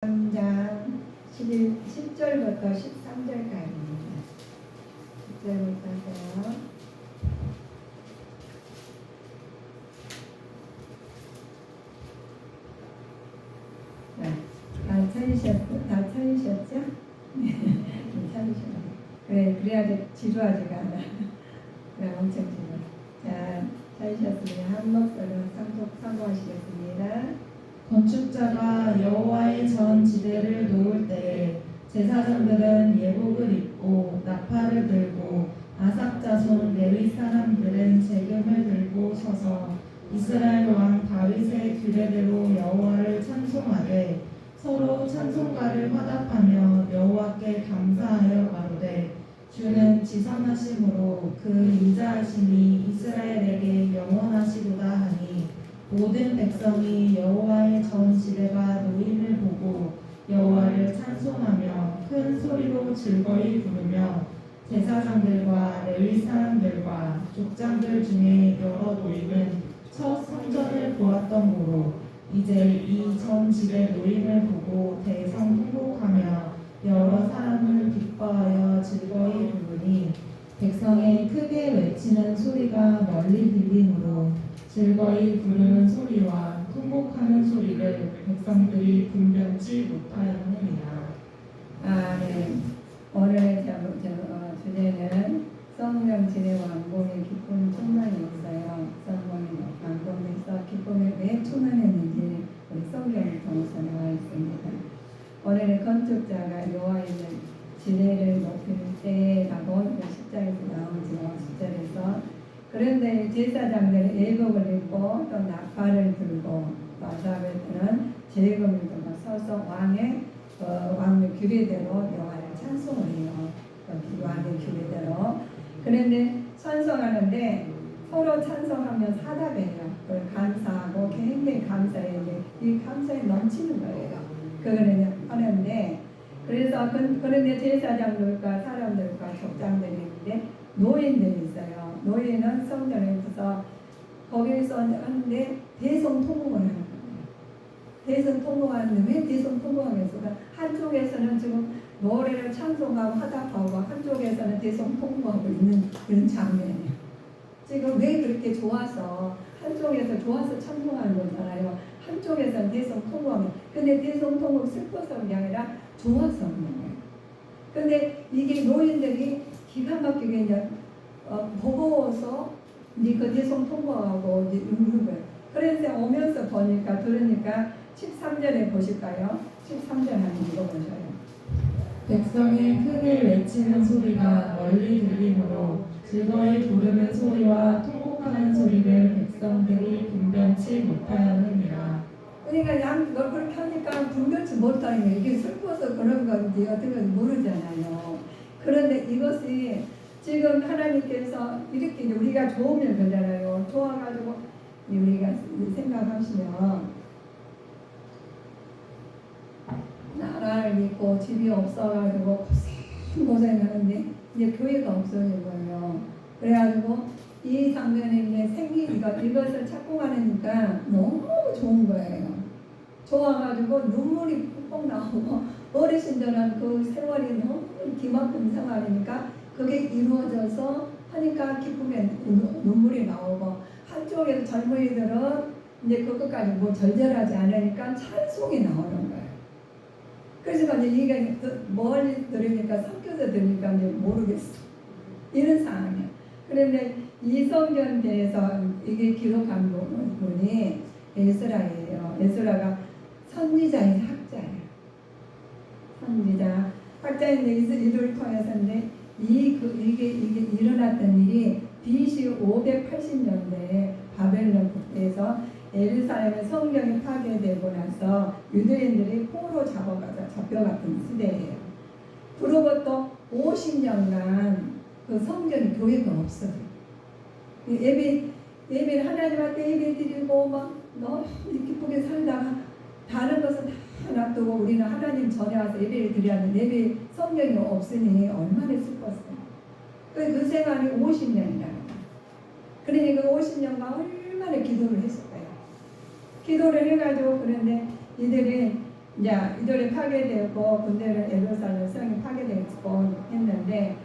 3장 10절부터 13절까지입니다. 10절부터 하세요. 다 찾으셨죠? 찾으셨네. 그래야 지루하지가 않아. 그래, 엄청 지루해. 자, 찾으셨으면 한 목소리로 선포하시겠습니다. 건축자가 여호와의 전 지대를 놓을 때에 제사장들은 예복을 입고 나팔을 들고 아삭 자손 레위 사람들은 재금을 들고 서서 이스라엘 왕 다윗의 규례대로 여호와를 찬송하되 서로 찬송가를 화답하며 여호와께 감사하여 가로되 주는 지선하심으로 그 인자하심이 이스라엘에게 영원하시도다 하니 모든 백성이 여호와의 전 지대가 놓임을 보고 여호와를 찬송하며 큰 소리로 즐거이 부르며 제사장들과 레위 사람들과 족장들 중에 여러 노임은 첫 성전을 보았던 고로 이제 이 전 지대 노임을 보고 대성 통곡하며 여러 사람을 기뻐하여 즐거이 부르니 백성의 크게 외치는 소리가 멀리 들리므로 즐거이 부르는 소리와 통곡하는 소리를 백성들이 분별치 못하였느니라. 네. 오늘의 주제는 성령 진의 왕궁의 기쁨이 충만했어요. 성령의 왕궁에서 기쁨이 왜 충만했는지 우리 성경을 통해서 나와 있습니다. 오늘의 건축자가 여호와의 지대를 높일 때라고 10장에서 나오죠. 10절에서 그런데 제사장들이 예복을 입고 또 나팔을 들고 마사벨들은 재금을 들고 서서 왕의 규례대로 여호와를 찬송을 해요. 왕의 규례대로. 그런데 찬송하는데 서로 찬송하면 사답해요. 그걸 감사하고 굉장히 감사해요. 이 감사에 넘치는 거예요. 그거는 하는데 그래서 그런데 제사장들과 사람들과 족장들이 있는데 노인들이 있어요. 노인은 성전에서 거기서 하는데 대성통곡을 하는 거예요. 대성통곡하는데 왜 대성통곡하겠어요? 한쪽에서는 지금 노래를 찬송하고 화답하고 한쪽에서는 대성통곡하고 있는 그런 장면이에요. 지금 왜 그렇게 좋아서 한쪽에서 좋아서 찬송하는 거잖아요. 한쪽에서는 대성통곡하는. 근데 대성통곡 슬퍼서 그게 아니라 좋아서 하는 거예요. 근데 이게 노인들이 기가 막히게 이제 버거워서 이제 그 대성 통과하고 이제 읽는 거예요. 그래서 오면서 들으니까 13절에 보실까요? 13절 한번 읽어보셔요. 백성의 크게 외치는 소리가 멀리 들리므로 즐거이 부르는 소리와 통곡하는 소리를 백성들이 분별치 못하였느니라. 그러니까 그렇게 하니까 분별치 못하는 게 이게 슬퍼서 그런 건지 어떻게 모르잖아요. 그런데 이것이 지금 하나님께서 이렇게 우리가 좋으면 그러잖아요. 좋아가지고 우리가 생각하시면 나라를 믿고 집이 없어가지고 고생하는데 이제 교회가 없어진 거예요. 그래가지고 이 장면이 이제 이것을 찾고 가니까 너무 좋은 거예요. 좋아가지고 눈물이 푹푹 나오고 어르신들은 그 세월이 너무 기만큼 생활이니까 그게 이루어져서 하니까 기쁨에 눈물이 나오고 한쪽에서 젊은이들은 이제 그것까지 뭐 절절하지 않으니까 찬송이 나오는 거예요. 그래서 이제 이게 멀리 들으니까 섞여서 들으니까 이제 모르겠어. 이런 상황이에요. 그런데 이 성경에서 이게 기록한 분이 에스라예요. 에스라가 선지자인 학자예요. 선지자. 학자인데 이들을 통해서인데 이게 일어났던 일이 BC 580년대에 바벨론 국대에서 예루살렘의 성경이 파괴되고 나서 유대인들이 포로 잡혀갔던 시대예요. 그로부터 50년간 그 성경이 교회가 없어요. 예배는 하나님한테 예배 드리고 막 너무 기쁘게 살다가 다른 것은 다 놔두고 우리는 하나님 전에 와서 예배를 드려야 하는 예배 성경이 없으니 얼마나 슬펐어요. 그 생활이 50년이라는 거예요. 그러니 그 50년간 얼마나 기도를 했을까요? 기도를 해가지고 그런데 이들이 이제 이들이 파괴되고 군대를 예루살렘 성이 파괴되고 했는데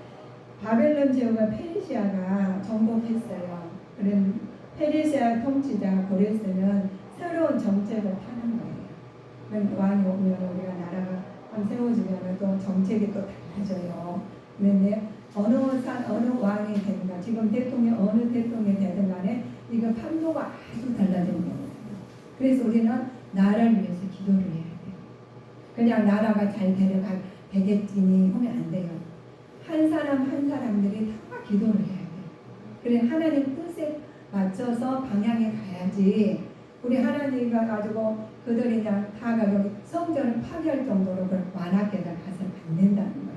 바벨론 제후가 페르시아가 정복했어요. 그런 페르시아 통치자 고레스는 새로운 정책을 타는 거예요. 왕이 오면 우리가 나라가 세워지면 또 정책이 또 달라져요. 그런데 어느 왕이 되든가 지금 대통령 어느 대통령이 되든 간에 이거 판도가 아주 달라지는 거예요. 그래서 우리는 나라를 위해서 기도를 해야 돼요. 그냥 나라가 잘 되겠지니 하면 안 돼요. 한 사람 한 사람들이 다 기도를 해야 돼요. 그래 하나님 뜻에 맞춰서 방향에 가야지. 우리 하나님과 가지고 그들이 그냥 다 가지고 성전을 파괴할 정도로 완악하게 가서는 안 된다는 거예요.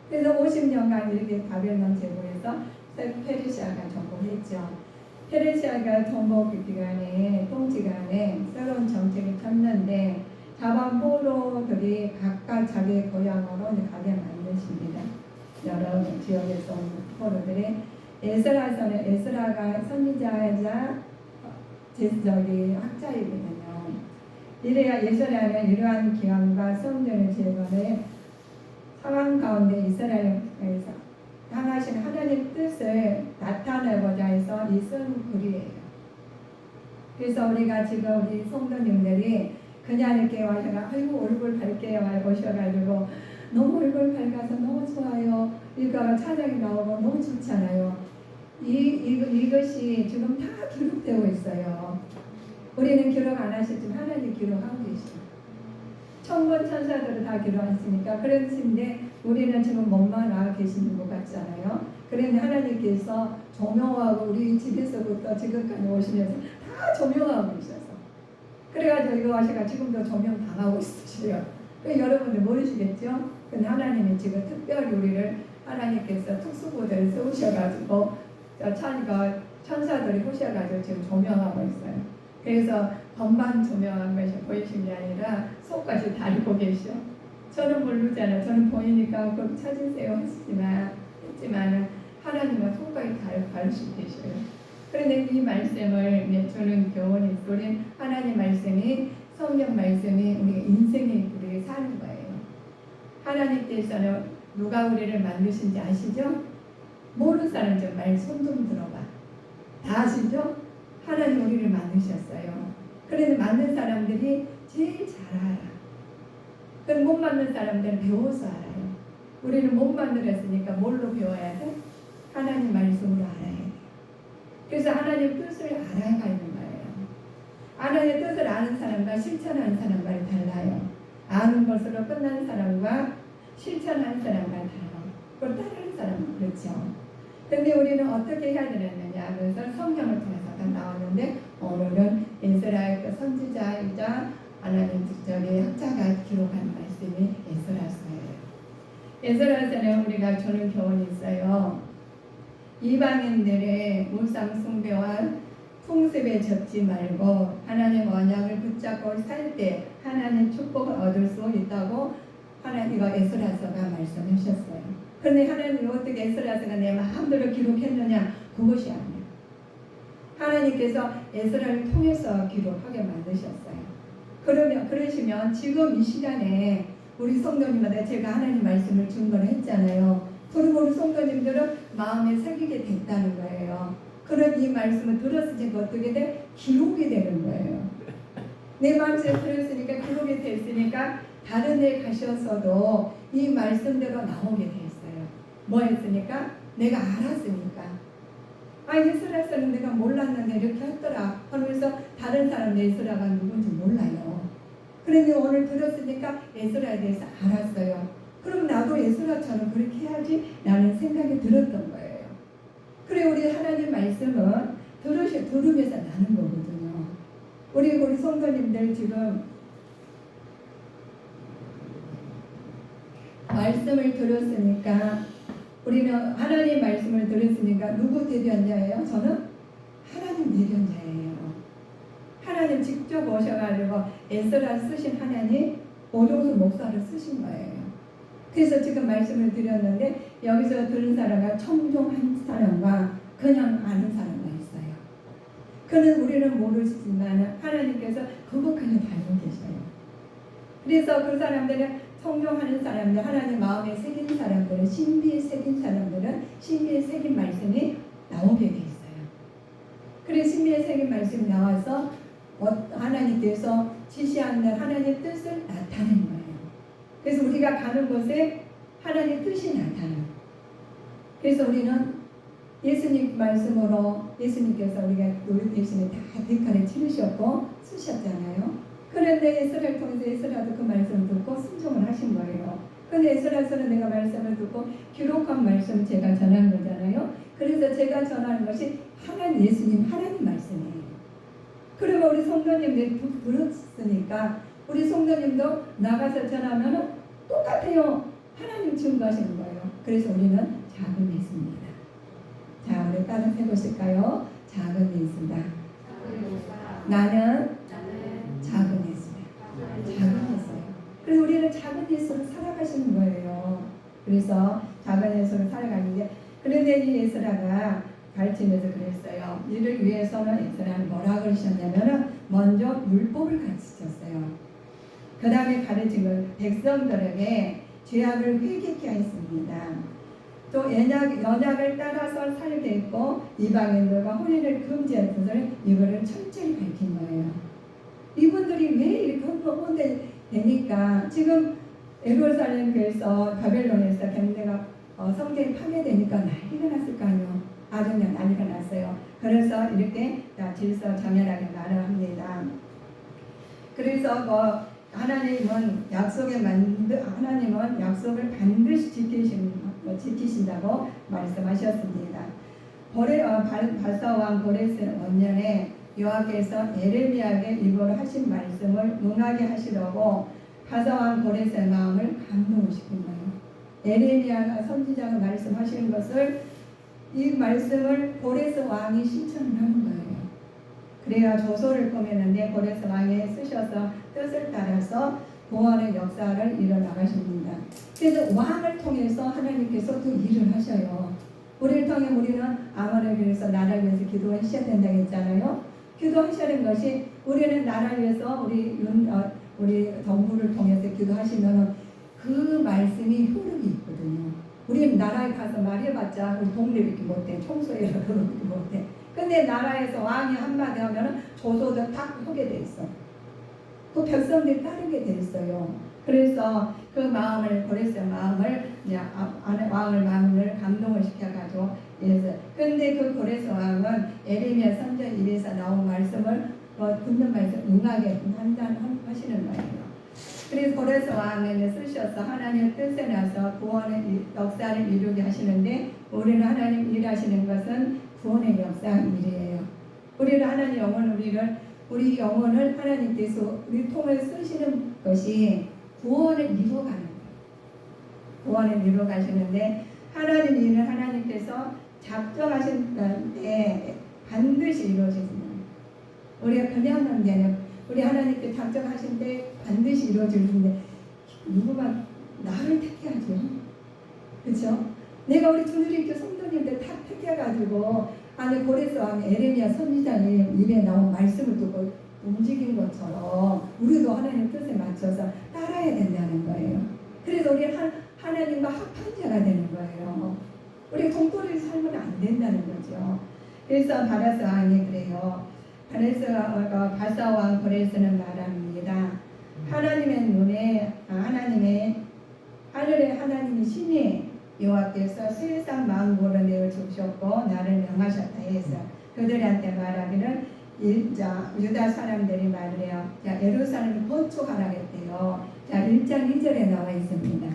그래서 50년간 이렇게 바벨론 제국에서 페르시아가 정복했죠. 페르시아가 정복 기간에 통치간에 새로운 정책을 폈는데 자반 포로들이 각각 자기의 고향으로 가게 만드십니다. 여러 지역에서 온 포로들이 에스라가 선지자이자 학자이거든요. 이래야 에스라는 이러한 기왕과 성전의 재건의 상황 가운데 이스라엘에서 향하신 하나님 뜻을 나타내고자 해서 이 쓴 글이에요. 그래서 우리가 지금 우리 성도님들이 그냥 이렇게 와서가 아이고 얼굴 밝게 오셔가지고 너무 얼굴 밝아서 너무 좋아요. 이거 찬양이 나오고 너무 좋잖아요. 이것이 지금 다 기록되고 있어요. 우리는 기록 안 하셨지만 하나님 기록하고 계시죠. 천군 천사들은 다 기록했으니까 그런데 우리는 지금 몸만 나와 계시는 것 같잖아요. 그런데 하나님께서 조명하고 우리 집에서부터 지금까지 오시면서 다 조명하고 계셔서 그래가지고 이거 하시가 지금도 조명 당하고 있으셔요. 여러분들 모르시겠죠? 근데 하나님이 지금 특별히 우리를 하나님께서 특수부대를 세우셔가지고 천사들이 오셔가지고 지금 조명하고 있어요. 그래서 겉만 조명한 것이 보이신 게 아니라 속까지 다리고 계셔. 저는 모르잖아요. 저는 보이니까 그럼 찾으세요 했지만 하나님은 속까지 다루시고 계셔요. 그런데 이 말씀을 주는 교훈이 우리 하나님 말씀이 성경 말씀이 우리 인생이 우리 사는 거예요. 하나님께서는 누가 우리를 만드신지 아시죠? 모르는 사람 좀 손 좀 들어봐. 다 아시죠? 하나님 우리를 만드셨어요. 그런데 만든 사람들이 제일 잘 알아. 그럼 못 만든 사람들은 배워서 알아요. 우리는 못 만들었으니까 뭘로 배워야 돼? 하나님 말씀으로 알아야 돼. 그래서 하나님 뜻을 알아가는 거예요. 하나님의 뜻을 아는 사람과 실천하는 사람과 달라요. 아는 것으로 끝나는 사람과 실천하는 사람과 달라요. 그걸 따르는 사람은 그렇죠. 근데 우리는 어떻게 해야 되느냐 하면서 성경을 통해서 다 나오는데 오늘은 에스라의 선지자이자 하나님 직접의 학자가 기록한 말씀이 에스라서예요. 에스라서는 우리가 주는 교훈이 있어요. 이방인들의 우상 숭배와 풍습에 젖지 말고 하나님 언약을 붙잡고 살 때 하나님 축복을 얻을 수 있다고 하나님과 에스라서가 말씀하셨어요. 그런데 하나님이 어떻게 에스라서가 내 마음대로 기록했느냐? 그것이 아니에요. 하나님께서 에스라를 통해서 기록하게 만드셨어요. 그러시면 지금 이 시간에 우리 성도님마다 제가 하나님 말씀을 증거했잖아요. 그리고 우리 성도님들은 마음에 새기게 됐다는 거예요. 그런 이 말씀을 들었으니까 어떻게 돼? 기록이 되는 거예요. 내 마음에 들었으니까 기록이 됐으니까 다른 데 가셔서도 이 말씀대로 나오게 됐어요. 뭐 했으니까? 내가 알았으니까. 에스라서는 내가 몰랐는데 이렇게 했더라 하면서 다른 사람 에스라가 누군지 몰라요. 그런데 오늘 들었으니까 에스라에 대해서 알았어요. 그럼 나도 에스라처럼 그렇게 해야지 라는 생각이 들었던 거예요. 그래 우리 하나님 말씀은 들으면서 나는 거거든요. 우리 성도님들 지금 말씀을 들었으니까 우리는 하나님 말씀을 들었으니까 누구 대변자예요? 저는 하나님 대변자예요. 하나님 직접 오셔가지고 에스라 쓰신 하나님 오종수 목사를 쓰신 거예요. 그래서 지금 말씀을 드렸는데 여기서 들은 사람과 청종한 사람과 그냥 아는 사람과 있어요. 그는 우리는 모르지만 하나님께서 그것까지 알고 계셔요. 그래서 그 사람들은 성령하는 사람들, 하나님 마음에 새긴 사람들은, 신비에 새긴 사람들은 신비에 새긴 말씀이 나오게 돼 있어요. 그래서 신비에 새긴 말씀이 나와서 하나님께서 지시하는 하나님의 뜻을 나타내는 거예요. 그래서 우리가 가는 곳에 하나님의 뜻이 나타나요. 그래서 우리는 예수님 말씀으로 예수님께서 우리가 우리 대신에 다 대가를 치르셨고 쓰셨잖아요. 그런데 에스라를 통해서 에스라도 그 말씀을 듣고 순종을 하신 거예요. 근데 에스라서는 내가 말씀을 듣고 기록한 말씀 제가 전한 거잖아요. 그래서 제가 전하는 것이 하나님 예수님 하나님 말씀이에요. 그러면 우리 성도님들이 들었으니까 우리 성도님도 나가서 전하면 똑같아요. 하나님 증거하시는 거예요. 그래서 우리는 작은 예수입니다. 자, 우리 따라 해보실까요? 작은 예수다. 나는 작은 예수다. 작은 예수예요. 그래서 우리는 작은 예수를 살아가시는 거예요. 그래서 작은 예수를 살아가는데, 그런데 이 예수라가 가르치면서 그랬어요. 이를 위해서는 예수라는 뭐라 그러셨냐면은 먼저 율법을 가르치셨어요. 그 다음에 가르친 건 백성들에게 죄악을 회개케 하였습니다. 또 연약을 따라서 살게 했고 이방인들과 혼인을 금지할 것을 이거를 철저히 밝힌 거예요. 이분들이 왜 이렇게 혼돈돼 되니까 지금 예루살렘 교회에서 바벨론에서 경내가 성전이 파괴되니까 난리가 났을 거 아니에요. 아주 그냥 난리가 났어요. 그래서 이렇게 질서 정연하게 말을 합니다. 그래서 하나님은 하나님은 약속을 반드시 지키신다고 말씀하셨습니다. 바사왕 고레스 원년에 여호와께서 예레미야에게 이거를 하신 말씀을 응하게 하시려고 바사왕 고레스의 마음을 감동시킨 거예요. 예레미야가 선지자가 말씀하시는 것을 이 말씀을 고레스 왕이 신청을 하는 거예요. 그래야 조서를 꾸미는데 고레스 왕이 쓰셔서 뜻을 따라서 구원의 역사를 일어나가십니다. 그래서 왕을 통해서 하나님께서 그 일을 하셔요. 우리를 통해 우리는 아무를 위해서 나라를 위해서 기도하셔야 된다고 했잖아요. 기도하시는 것이 우리는 나라를 위해서 우리 정부를 통해서 기도하시면 그 말씀이 효력이 있거든요. 우리는 나라에 가서 말해봤자 우리 동네밖에 못해. 청소해서 그러밖에 못해. 근데 나라에서 왕이 한마디 하면 조소도 딱 하게 돼 있어. 그 백성들이 따르게 돼 있어요. 그래서 그 마음을 고레스의 마음을 왕을 마음을 감동을 시켜가지고 근데 그 고레스 왕은 예레미야 선전 입에서 나온 말씀을 듣는 말씀 응하게 하시는 거예요. 그래서 고레스 왕은 쓰셔서 하나님의 뜻에 나서 구원의 역사를 이루게 하시는데 우리는 하나님 일하시는 것은 구원의 역사 일이에요. 우리는 하나님 우리 영혼을 하나님께서 우리 통해 쓰시는 것이 구원을 이루어가는 거예요. 구원을 이루어가시는데 하나님 일은 하나님께서 작정하신 때 반드시 이루어집니다. 우리가 그냥 하는 게 아니라 우리 하나님께 작정하신 때 반드시 이루어지는데 누구가 나를 택해야죠. 그렇죠? 내가 우리 주님께 성도님들 다 택해가지고 안에 고레스 왕 예레미야 선지자의 입에 나온 말씀을 듣고 움직인 것처럼 우리도 하나님 뜻에 맞춰서 따라야 된다는 거예요. 그래서 우리 하나님과 합한 자가 되는 거예요. 우리 동떨어져 살면 안 된다는 거죠. 그래서 바라스 왕이 그래요. 바사 왕 고레스는 말합니다. 하나님의 눈에 하늘의 하나님이 신이 여호와께서 세상 만국을 내어 주셨고 나를 명하셨다 해서 그들한테 말하기를 유다 사람들이 말해요. 자, 예루살렘을 건축하라겠대요. 자, 1장 2절에 나와 있습니다.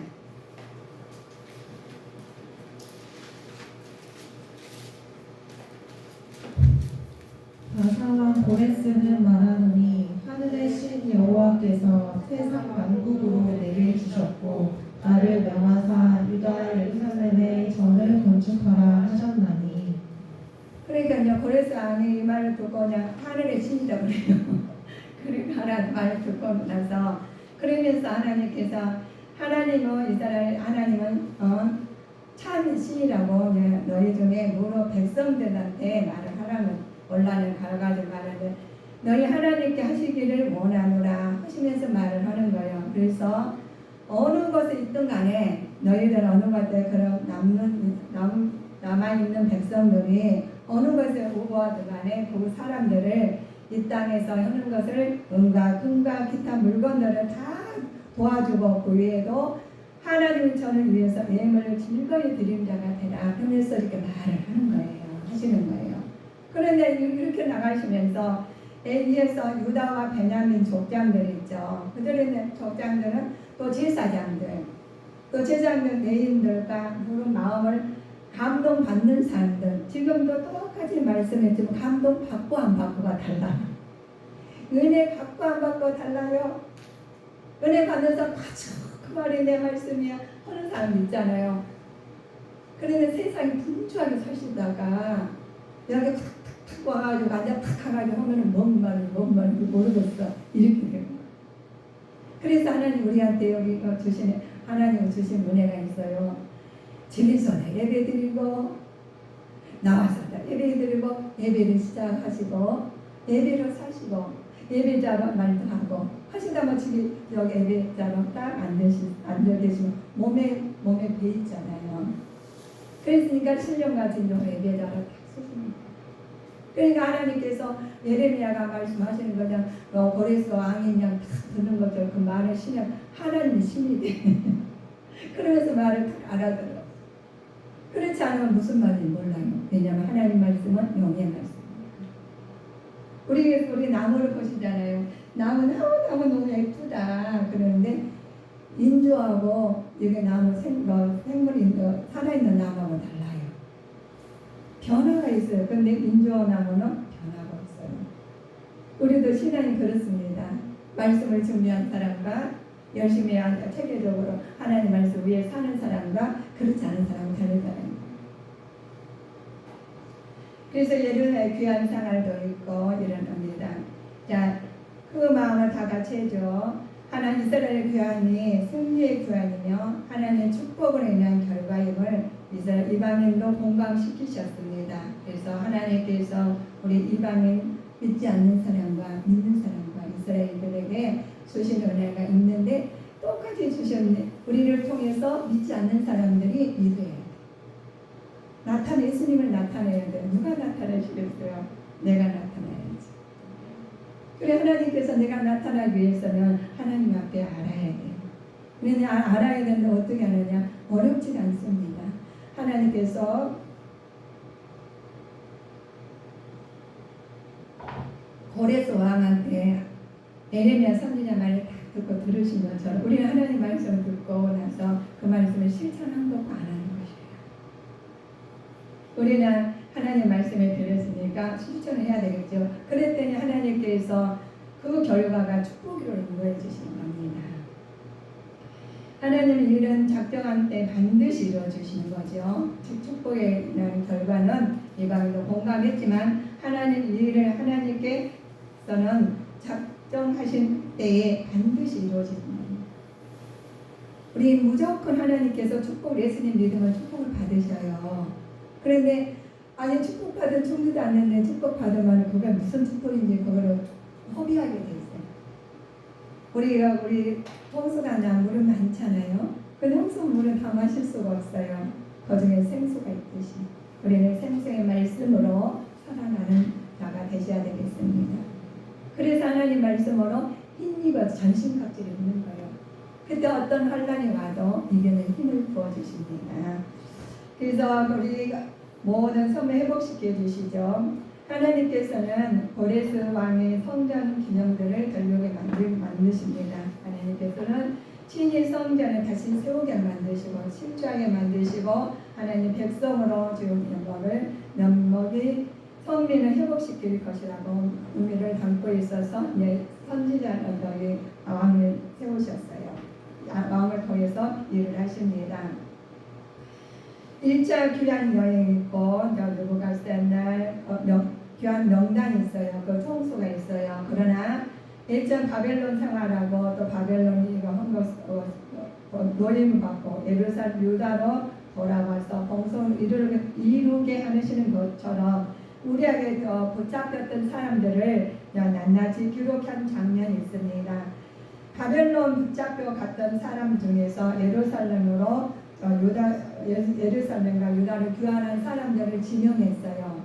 바사왕 고레스는 말하노니 하늘의 신 여호와께서 세상 만국으로 내게 주셨고 나를 명하사 유다 예루살렘에 전을 건축하라 하셨나니. 그러니까요, 고레스 왕이 이 말을 듣고 그냥 하늘의 신이라고 그래요. 그러니까 하나님 말을 듣고 나서 그러면서 하나님은 이스라엘 하나님은 참 신이라고 너희 중에 무릇 백성들한테 말을 하라는 원란을 가가지고 말하는데 너희 하나님께 하시기를 원하노라 하시면서 말을 하는 거예요. 그래서 어느 것에 있든 간에 너희들 어느 것에 그런 남아있는 백성들이 어느 것에 오고하든 간에 그 사람들을 이 땅에서 하는 것을 은과 금과 기타 물건들을 다 도와주고 그 외에도 하나님이 저를 위해서 예물을 즐거이 드린 자가 되라 하면서 이렇게 말을 하는 거예요. 하시는 거예요. 그런데 이렇게 나가시면서 위에서 유다와 베냐민 족장들 있죠. 그들의 족장들은 또 제사장들, 또 제사장들 내인들과 그런 마음을 감동받는 사람들. 지금도 똑같이 말씀했지만 감동 받고 안 받고가 달라. 은혜 받고 안 받고 달라요. 은혜 받는서 맞아. 그 말이 내 말씀이야 하는 사람 있잖아요. 그런데 세상이 분주하게 사시다가 여기 탁탁탁 와가지고 앉아 탁 가가지고 하면은 뭔 말인지 모르겠어. 이렇게 되는 거야. 그래서 하나님 우리한테 여기 주신 하나님 주신 은혜가 있어요. 집에서 예배 드리고 나와서 예배드리고 예배를 시작하시고 예배를 사시고 예배자로 말도 하고 하시다가 집에 여기 예배자로 딱 앉아 계시면 몸에 배 있잖아요. 그랬으니까 신령과 진정 예배자로 딱 쓰십니다. 그러니까 하나님께서 예레미야가 말씀하시는 거냐 고레스 왕이 그냥 딱 듣는 것처럼 그 말을 신령 하나님이 신이 돼. 그러면서 말을 딱 알아들어. 그렇지 않으면 무슨 말인지 몰라요. 왜냐하면 하나님 말씀은 영의 말씀입니다. 우리 나무를 보시잖아요. 나무는 나무 너무 예쁘다 그러는데 인조하고 여기 나무 생물이 살아있는 나무하고 달라요. 변화가 있어요. 근데 인조나무는 변화가 없어요. 우리도 신앙이 그렇습니다. 말씀을 준비한 사람과 열심히 체계적으로 하나님 말씀 위에 사는 사람과 그렇지 않은 사람은 다르잖아요. 그래서 예루살렘 귀한 상알도 있고 일어납니다. 자, 그 마음을 다 같이 해줘. 하나님 이스라엘 귀환이 승리의 귀환이며 하나님의 축복으로 인한 결과임을 이스라엘 이방인도 공감시키셨습니다. 그래서 하나님께서 우리 이방인 믿지 않는 사람과 믿는 사람과 이스라엘들에게 주신 은혜가 있는데 똑같이 주셨네. 우리를 통해서 믿지 않는 사람들이 믿어야 돼. 예수님을 나타내야 돼. 누가 나타내시겠어요? 내가 나타나야지. 그래 하나님께서 내가 나타나기 위해서는 하나님 앞에 알아야 돼. 우리는 알아야 되는데 어떻게 하느냐? 어렵지 않습니다. 하나님께서 고레스 왕한테 예레미야 선지자 말을 딱 듣고 들으신 것처럼 우리는 하나님 말씀을 듣고 나서 그 말씀을 실천한 것과 안 하는 것이에요. 우리는 하나님 말씀을 들었으니까 실천을 해야 되겠죠. 그랬더니 하나님께서 그 결과가 축복으로 인도해 주시는 겁니다. 하나님은 일은 작정한 때 반드시 이루어주시는 거죠. 축복에 대한 결과는 이방인도 공감했지만 하나님 일을 하나님께서는 작정하신 때에 반드시 이루어지는 겁니다. 우리 무조건 하나님께서 축복, 예수님 믿으면 축복을 받으셔요. 그런데 아니 축복받은 충분도 않는데 축복받으면 그게 무슨 축복인지 그거를 허비하게 돼 있어요. 우리 홍수가나 물은 많잖아요. 근데 홍수물은 다 마실 수가 없어요. 그 중에 생수가 있듯이 우리는 생수의 말씀으로 살아가는 자가 되셔야 되겠습니다. 그래서 하나님 말씀으로 힘입어 전신갑주를 입는 거예요. 그때 어떤 환란이 와도 이겨낼 힘을 부어주십니다. 그래서 우리 모든 섬을 회복시켜 주시죠. 하나님께서는 고레스 왕의 성전 기념들을 결국에 만드십니다. 하나님께서는 친히 성전을 다시 세우게 만드시고 신주하게 만드시고 하나님 백성으로 지금 영광을 면목이 성민을 회복시킬 것이라고 의미를 담고 있어서 선지자는 저희 왕을 세우셨어요. 왕을 통해서 일을 하십니다. 1차 귀한 여행 있고 누구가 센 날 귀한 명단이 있어요. 그 총수가 있어요. 그러나 1차 바벨론 생활하고 또 바벨론이 이거 한 것 노임 받고 예루살렘 유다로 돌아와서 봉성을 이루게 하시는 것처럼 우리에게 붙잡혔던 사람들을 낱낱이 기록한 장면이 있습니다. 바벨론 붙잡혀 갔던 사람 중에서 예루살렘으로 예루살렘과 유다를 귀환한 사람들을 지명했어요.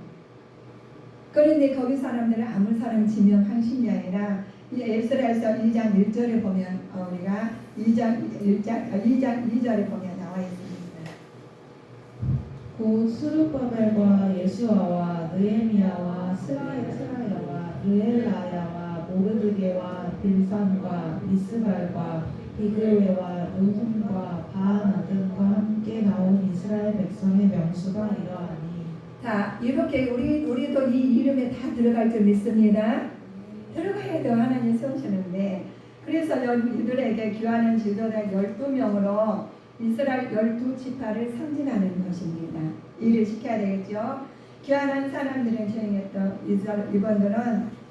그런데 거기 사람들은 아무 사람 지명한 것이 아니라 에스라에서 2장 1절에 보면 우리가 2장 2절에 보면 나와 있습니다. 곧 스룹바벨과 예수아와 느헤미야와 스라야와 르엘라야와 모르드게와 빌산과 미스발과 비그웨와 느훔과 바하나든과 함께 나온 이스라엘 백성의 명수가 이러하니. 자, 이렇게 우리도 이 이름에 다 들어갈 줄 믿습니다. 들어가야 돼요. 하나님 세우시는데. 그래서 이들에게 귀하는 지도자 12명으로 이스라엘 12지파를 상징하는 것입니다. 일을 시켜야 되겠죠. 귀환한 사람들을 지향했던 이번들은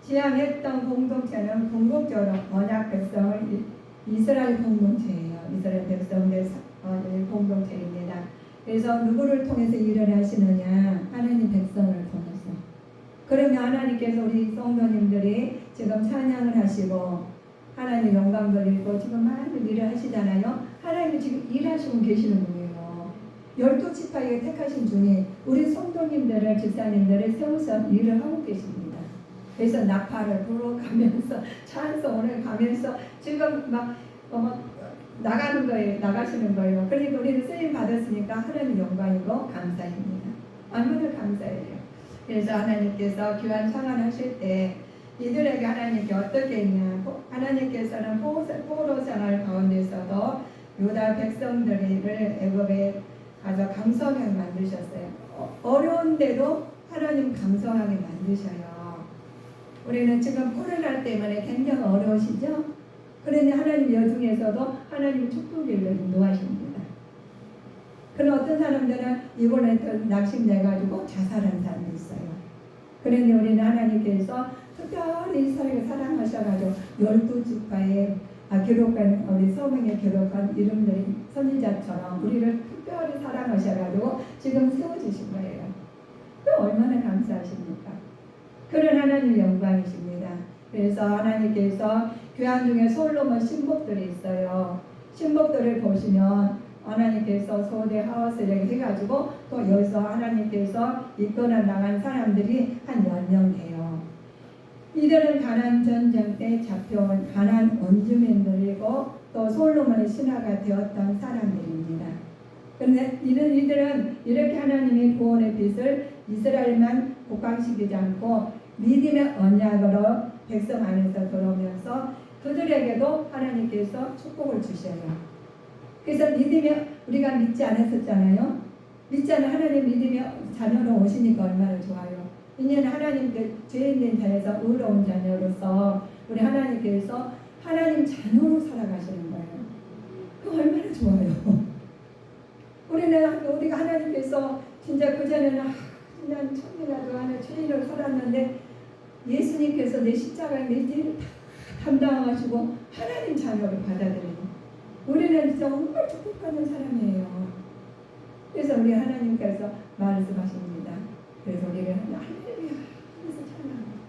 지향했던 공동체는 궁극적으로 언약 백성을 이스라엘 공동체예요. 이스라엘 백성들 공동체입니다. 그래서 누구를 통해서 일을 하시느냐? 하나님 백성을 통해서. 그러면 하나님께서 우리 성도님들이 지금 찬양을 하시고 하나님 영광 돌리고 지금 많은 일을 하시잖아요. 하나님이 지금 일하시고 계시는 거예요. 12지파에 택하신 중에 우리 성도님들을 집사님들을 세워서 일을 하고 계십니다. 그래서 나팔을 불어가면서 찬송을 가면서 지금 막 나가시는 거예요. 그러니까 우리는 쓰임 받았으니까 하나님 영광이고 감사입니다. 얼마나 감사해요. 그래서 하나님께서 귀한 상환하실 때 이들에게 하나님께 어떻게 했냐? 하나님께서는 포로 생활 가운데서도 유다 백성들을 애굽에 가서 강성하게 만드셨어요. 어려운데도 하나님 강성하게 만드셔요. 우리는 지금 코로나 때문에 굉장히 어려우시죠? 그런데 하나님 여중에서도 하나님 축복을 인도하십니다. 그런 어떤 사람들은 이번에 낙심돼가지고 자살한 사람도 있어요. 그런데 우리는 하나님께서 특별히 이스라엘을 사랑하셔가지고 12지파에 기록한 우리 서명에 기록한 이름들이 선지자처럼 우리를 특별히 사랑하셔가지고 지금 세워주신 거예요. 또 얼마나 감사하십니까? 그런 하나님 영광이십니다. 그래서 하나님께서 교환 중에 솔로몬 신복들이 있어요. 신복들을 보시면 하나님께서 소대 하우스를 해가지고 또 여기서 하나님께서 이끌어 나간 사람들이 한 10명 돼요. 이들은 가나안 전쟁 때 잡혀온 가나안 원주민들이고 또 솔로몬의 신하가 되었던 사람들입니다. 그런데 이들은 이렇게 하나님의 구원의 빛을 이스라엘만 국강시키지 않고 믿음의 언약으로 백성 안에서 들어오면서 그들에게도 하나님께서 축복을 주셔요. 그래서 믿음이 우리가 믿지 않았었잖아요. 믿지 않은 하나님 믿음의 자녀로 오시니까 얼마나 좋아요. 이제는 하나님께 죄 있는 자에서 의로운 자녀로서 우리 하나님께서 하나님 자녀로 살아가시는 거예요. 그 얼마나 좋아요. 우리가 하나님께서 진짜 그전에는 난 천이라도 하나 죄인으로 살았는데 예수님께서 내 십자가에 내 죄를 다 담당하시고 하나님 자녀를 받아들이고 우리는 정말 축복받는 사람이에요. 그래서 우리 하나님께서 말씀하십니다. 그래서 우리는 할렐루야 하면서 찬양합니다.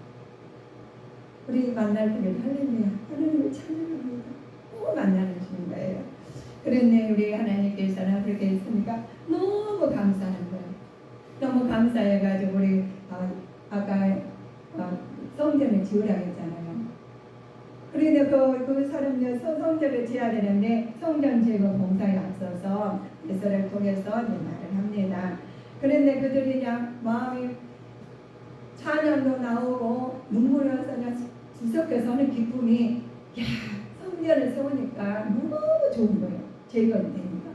우리 만날 때는 할렐루야 하나님을 찬양합니다. 꼭 만나주시는 거예요. 그런데 우리 하나님께서는 그렇게 했으니까 너무 감사한 거예요. 너무 감사해가지고 우리 아까 성전을 지으라고 했잖아요. 그런데 그 사람들 성전을 지어야 되는데 성전 지은 공사에 앞서서 예수를 통해서 말을 합니다. 그런데 그들이 그냥 마음이 찬양도 나오고 눈물이 흘러서 그냥 지속해서 하는 기쁨이 성전을 세우니까 너무 좋은 거예요. 재건이 되니까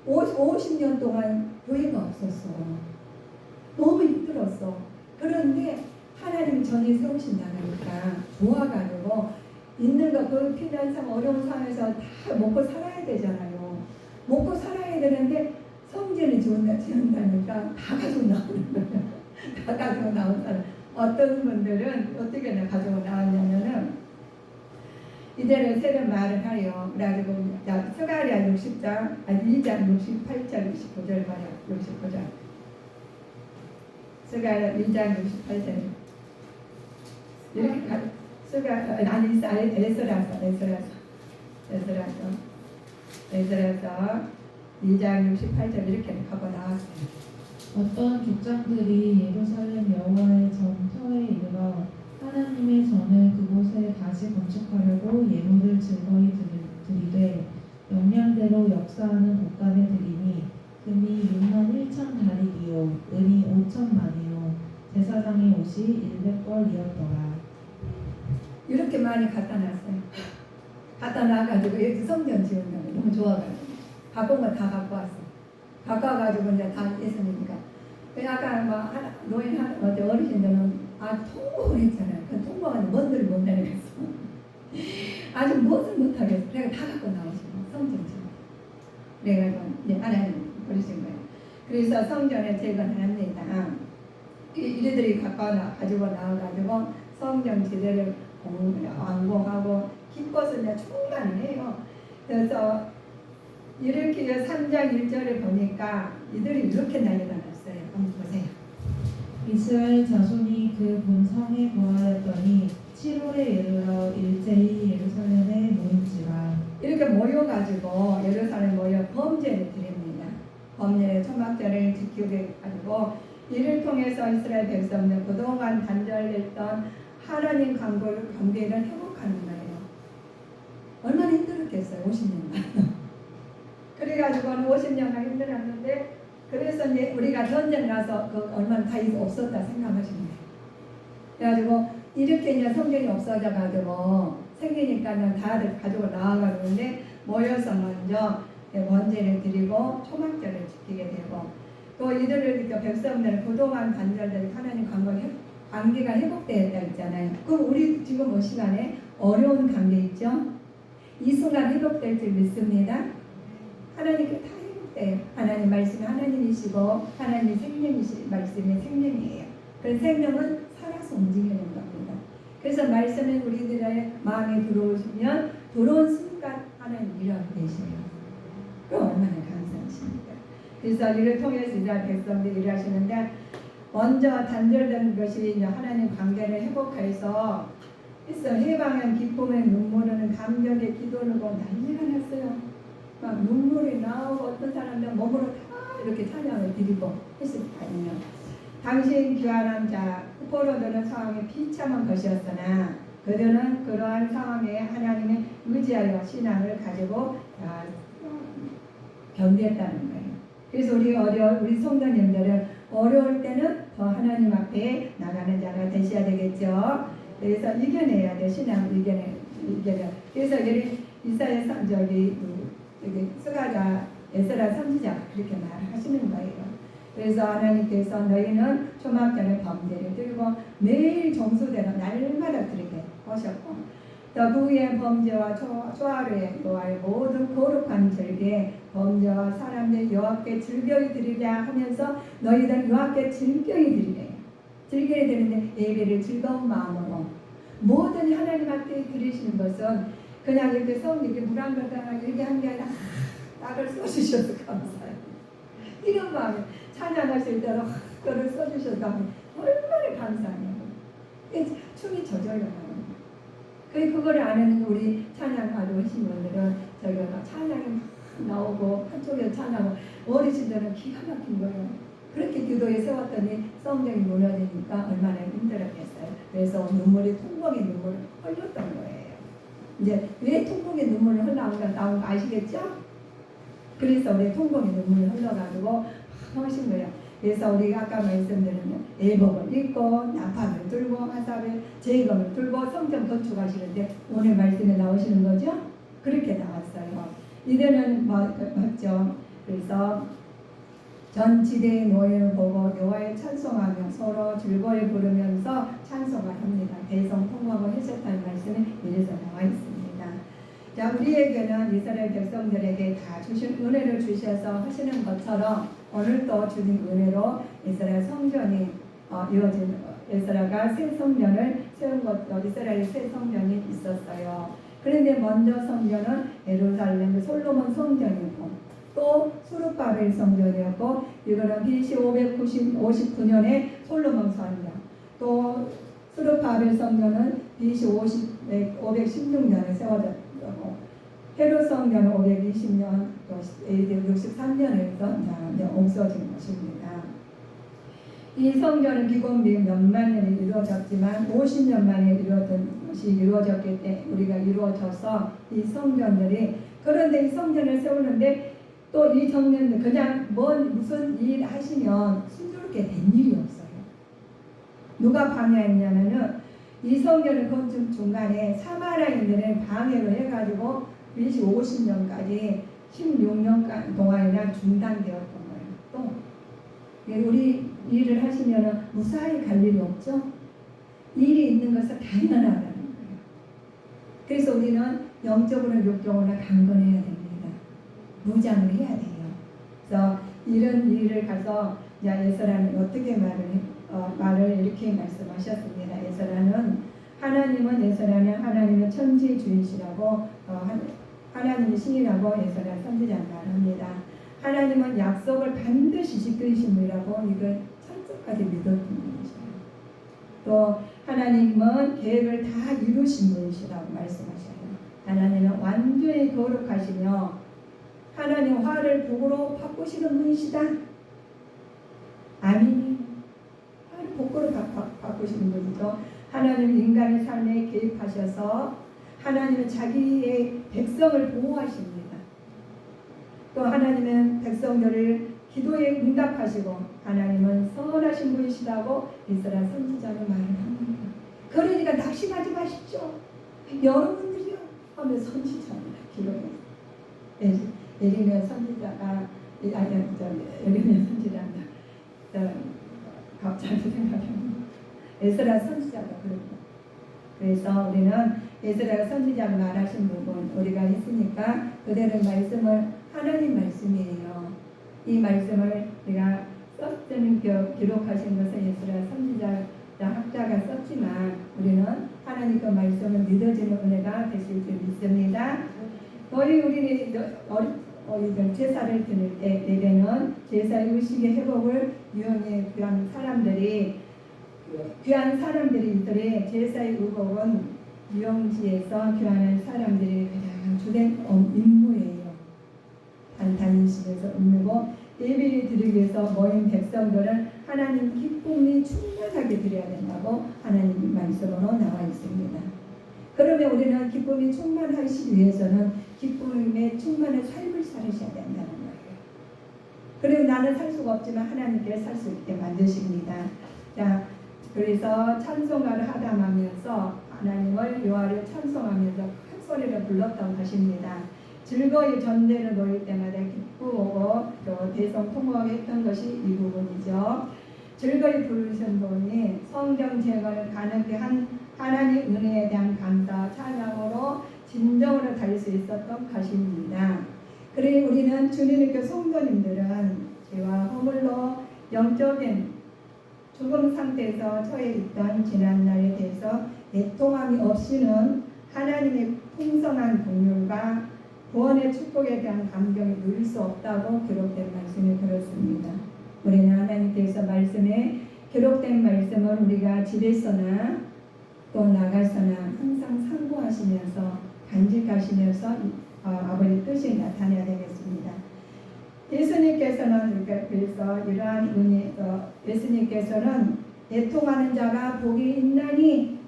50년 동안 교회가 없었어. 너무 힘들었어. 그런데 하나님 전에 세우신다니까 좋아가지고 있는 거 그 피난상 어려운 상황에서 다 먹고 살아야 되잖아요. 먹고 살아야 되는데 성전이 지은다니까 다 가지고 나오는 거예요. 다 가지고 나온 사람. 어떤 분들은 어떻게 가지고 나왔냐면은 이들은 새로 말을 하여 그래가지고 스가랴 2장 68절 69절 말이야. 69절 스가랴 2장 68절 이렇게 아니 에스라서 2장 68절 이렇게 하고 나왔어요. 어떤 족장들이 예루살렘 여호와의 전 터에 이르러 하나님의 전을 그곳에 다시 건축하려고 예물을 즐거이 드리되 영량대로 역사하는 옷감에 드리니 금이 6만 1천 다리이요 은이 5천만이요 제사장의 옷이 100벌이었더라. 이렇게 많이 갖다 놨어요. 갖다 놔가지고 여기 성전 지은다고 너무 좋아가지고 갖고 온 거 다 갖고 왔어. 갖고 와가지고 이제 다 했으니까. 아까 뭐 노인 어르신들은 통곡을 했잖아요. 그 통곡은 뭔들 못 내겠어. 아직 무엇을 못하겠어. 내가 다 갖고 나오시고 성전 지은. 그래가지고 이제 하나님 버리신 거예요. 그래서 성전에 제거를 합니다. 이들이 가지고 나와가지고 성전 지대를 완공하고 기뻐서 이제 충만을 해요. 그래서 이렇게 3장 1절에 보니까 이들이 이렇게 날려다녔어요. 한번 보세요. 이스라엘 자손이 그 본성에 거하였더니 7월에 이르러 일제히 예루살렘에 모인지라. 이렇게 모여가지고 예루살렘 모여 범죄를 드립니다. 범죄의 초막절을 지키게 가지고 이를 통해서 이스라엘 백성들 그동안 단절됐던 하나님 관계를 회복하는 거예요. 얼마나 힘들었겠어요. 50년간. 그래가지고 50년간 힘들었는데 그래서 이제 우리가 전쟁 나서 그 얼마나 다 없었다 생각하시면 돼요. 그래가지고 이렇게 이제 성경이 없어져가지고 생기니까는 다들 가지고 나와가는데 모여서 먼저 번제를 드리고 초막절을 지키게 되고 또 이들을 백성들 그동안 단절된 하나님 관계가 회복되었다 했잖아요. 그럼 우리 지금 이 시간에 어려운 관계 있죠? 이 순간 회복될 줄 믿습니다. 하나님께 다 회복돼요. 하나님 말씀이 하나님이시고 하나님 말씀이 생명이에요. 그 생명은 살아서 움직이는 겁니다. 그래서 말씀이 우리들의 마음에 들어오시면 들어온 순간 하나님 일하고 계셔요. 그럼 얼마나 감사하십니까? 그래서 이를 통해서 이스라엘 백성들이 일하시는데 먼저 단절된 것이 이제 하나님 관계를 회복해서 해방한 기쁨의 눈물은 감격의 기도를 보고 난리가 났어요. 막 눈물이 나오고 어떤 사람들은 몸으로 다 이렇게 찬양을 드리고 했을 거 아니에요. 당신 귀환한 자 포로들은 상황에 비참한 것이었으나 그들은 그러한 상황에 하나님의 의지하여 신앙을 가지고 견뎠다는 거예요. 그래서 우리 성도님들은 어려울 때는 더 하나님 앞에 나가는 자가 되셔야 되겠죠. 그래서 이겨내야 돼. 신앙 이겨내. 그래서 이사야 스가랴 에스라 선지자가 그렇게 말하시는 거예요. 그래서 하나님께서 너희는 초막절에 범죄를 들고 매일 정수대로 날마다 그렇게 하셨고 또 그 후에 범죄와 초하루에 여호와의 모든 거룩한 절기에 범죄와 사람들 여호와께 즐겨이 드리자 하면서 너희들 여호와께 즐겨이 드리래요. 즐겨이 드리는데 예배를 즐거운 마음으로 모든 하나님 앞에 드리시는 것은 그냥 이렇게 성경에 물 한 가닥 이렇게 한 게 아니라 딱을 써주셔서 감사해요. 이런 마음에 찬양하실 때도 그걸 써주셔서 얼마나 감사해요. 춤이 저절로 나옵니다. 그거를 안 하는 우리 찬양하러 오신 분들은 저희가 찬양이 막 나오고 한쪽에 찬양하고 어르신들은 기가 막힌 거예요. 그렇게 기도에 세웠더니 성령이 무너지니까 얼마나 힘들었겠어요. 그래서 통곡의 눈물을 흘렸던 거예요. 이제 왜 통곡의 눈물을 나온 거 아시겠죠? 그래서 우리 통곡의 눈물을 흘러가지고 하신 거예요. 그래서 우리가 아까 말씀드린 애복을 입고 나팔을 들고 화살을 제금을 들고 성전 건축하시는데 오늘 말씀에 나오시는 거죠? 그렇게 나왔어요. 이들은 맞죠? 그래서 전 지대의 노예를 보고 여호와의 찬송하며 서로 즐거이 부르면서 찬송을 합니다. 대성통곡을 하셨다는 말씀이 이래서 나와 있습니다. 자, 우리에게는 이스라엘 백성들에게 다 주신 은혜를 주셔서 하시는 것처럼 오늘도 주님 은혜로 이스라엘 성전이 이루어진 에스라가 새 성전을 세운 것도 이스라엘 새 성전이 있었어요. 그런데 먼저 성전은 예루살렘 솔로몬 성전이고 또 수르바벨 성전이었고 이거는 BC 559년에 솔로몬 성전. 또 수르바벨 성전은 BC 516년에 세워졌고 헤롯 성전은 520년 또 AD 63년에 없어진 것입니다. 이 성전은 기본비 몇만 년이 이루어졌지만 50년 만에 이루어졌기 때문에 우리가 이루어져서 이 성전들이 그런데 이 성전을 세우는데 또 이 청년들 그냥 무슨 일 하시면 순조롭게 된 일이 없어요. 누가 방해했냐면은 이 성전을 건축 중간에 사마라인들을 방해를 해가지고 BC 50년까지 16년 동안이나 중단되었던 거예요. 또 우리 일을 하시면은 무사히 갈 일이 없죠. 일이 있는 것은 당연하다는 거예요. 그래서 우리는 영적으로나 육적으로나 강건해야 됩니다. 무장을 해야 돼요. 그래서 이런 일을 가서 예서라는 어떻게 말을 이렇게 말씀하셨습니다. 예서라는 예서라는 하나님은 천지주이시라고 하나님의 신이라고 예서라 선지자가 말합니다. 하나님은 약속을 반드시 지키신 분이라고 이걸 철저까지 믿었던 분이시죠. 또 하나님은 계획을 다 이루신 분이시라고 말씀하셔요. 하나님은 완전히 거룩하시며 하나님 화를 복으로 바꾸시는 분이시다. 아멘. 화를 복으로 바꾸시는 분이죠. 하나님 인간의 삶에 개입하셔서 하나님은 자기의 백성을 보호하십니다. 또 하나님은 백성들을 기도에 응답하시고 하나님은 선하신 분이시라고 이스라엘 선지자는 말을 합니다. 그러니까 낙심하지 마십시오. 여러분들이요 하면 선지자입니다. 기록에 에리메 선지자가 에리메 선지자입니다. 갑자기 생각합니다. 에스라 선지자가 그럽니다. 그래서 우리는 에스라가 선지자가 말하신 부분 우리가 했으니까 그대로 말씀을 하나님 말씀이에요. 이 말씀을 우리가 썼던 기록하신 것은 에스라 선지자 학자가 썼지만 우리는 하나님 그 말씀을 믿어지는 은혜가 되실 줄 믿습니다. 거의 우리 제사를 드릴 때 예배는 제사 의식의 회복을 유형의 귀한 사람들이 제사의 의복은 유형지에서 귀한 사람들이 가장 주된 임무예요. 단단히식에서 임무고 예배를 드리기 위해서 모인 백성들은 하나님 기쁨이 충만하게 드려야 된다고 하나님 말씀으로 나와 있습니다. 그러면 우리는 기쁨이 충만하시기 위해서는 기쁨에 충만한 삶을 살으셔야 된다는 거예요. 그리고 나는 살 수가 없지만 하나님께 살 수 있게 만드십니다. 자, 그래서 찬송가를 하담하면서 하나님을 여호와를 찬송하면서 큰 소리를 불렀다고 하십니다. 즐거이 전대를 놓일 때마다 기쁘고 또 대성통곡하게 했던 것이 이 부분이죠. 즐거이 부르신 분이 성경 제거를 가능케 한 하나님 은혜에 대한 감사 찬양으로 진정으로 달릴 수 있었던 것입니다. 그리고 우리는 주님의 성도님들은 죄와 허물로 영적인 죽음 상태에서 처해 있던 지난날에 대해서 애통함이 없이는 하나님의 풍성한 긍휼과 구원의 축복에 대한 감격을 누릴 수 없다고 기록된 말씀이 그렇습니다. 우리는 하나님께서 말씀에 기록된 말씀을 우리가 집에서나 또 나가서나 항상 상고하시면서 간직하시면서 아버지 뜻이 나타내야 되겠습니다. 예수님께서는 그래서 이러한 은혜, 예수님께서는 애통하는 자가 복이 있나니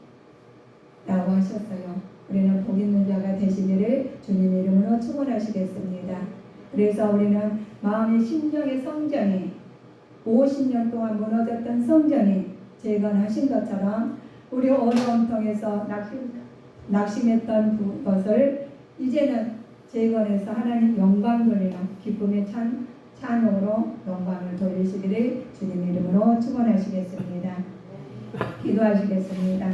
라고 하셨어요. 우리는 복 있는 자가 되시기를 주님의 이름으로 축원하시겠습니다. 그래서 우리는 마음의 심령의 성전이 50년 동안 무너졌던 성전이 재건하신 것처럼 우리 어려움 통해서 낙심했던 것을 이제는 재건해서 하나님 영광 돌리는 기쁨의 찬송으로 영광을 돌리시기를 주님 이름으로 축원하시겠습니다. 기도하시겠습니다.